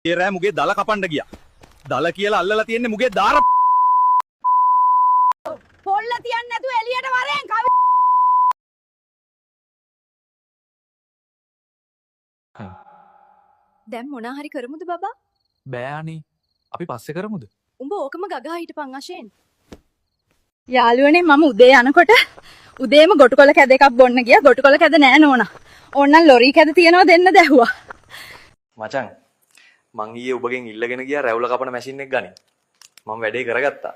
ඒ රෑ මුගේ දල කපන්න ගියා. දල කියලා අල්ලලා තියෙන්නේ මුගේ දාර පොල්ල තියන්නේ නැතුව එළියට වරෙන් දැන් මොනා හරි කරමුද බබා? බෑනි අපි පස්සේ කරමුද? උඹ ඕකම ගගා හිටපන් අශේන්. යාළුවනේ මම උදේ යනකොට උදේම ගොටුකොළ කැද එකක් බොන්න ගියා. ගොටුකොළ කැද නෑ නෝනා. ඕන්නම් ලොරි කැද තියනවා දෙන්න දැහුවා. මචං මං ඊයේ ඔබගෙන් ඉල්ලගෙන ගියා රැවුල කපන මැෂින් එක ගනි. මම වැඩේ කරගත්තා.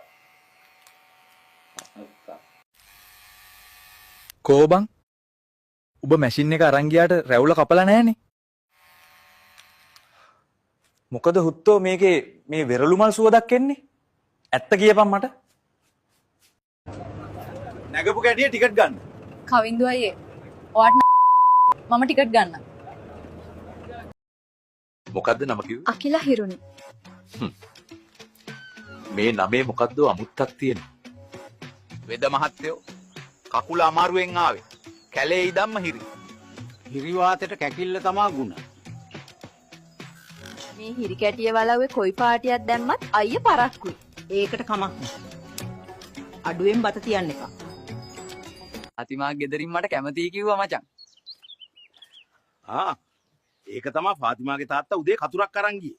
කෝබන් ඔබ මැෂින් එක අරන් ගියාට රැවුල කපලා නැහනේ. මොකද හුත්තෝ මේකේ මේ වෙරළු මල් සුවදක් එන්නේ? ඇත්ත කියපන් මට. නැගපු කැටිය ටිකට් ගන්න. කවින්දු අයියේ. ඔයාට මම ටිකට් ගන්න. මොකද්ද නම කිව්වේ? අකිලා හිරුනි. මේ නමේ මොකද්ද අමුත්තක් තියෙනවා. වෙද මහත්තයෝ කකුල අමාරුවෙන් ආවේ. කැලේ ඉදම්ම හිරි. හිරි වාතයට කැකිල්ල තමා ගුණ. මේ හිරි කැටිය වලව්වේ කොයි පාටියක් දැම්මත් අයිය පරක්කුයි. ඒකට කමක් නෑ. අඩුවෙන් බත තියන්න එපා. අතිමා ගෙදරින් මට කැමතියි කිව්වා මචං. ඒක තමයි ෆාතිමාගේ තාත්තා උදේ කතුරක් අරන් ගියේ.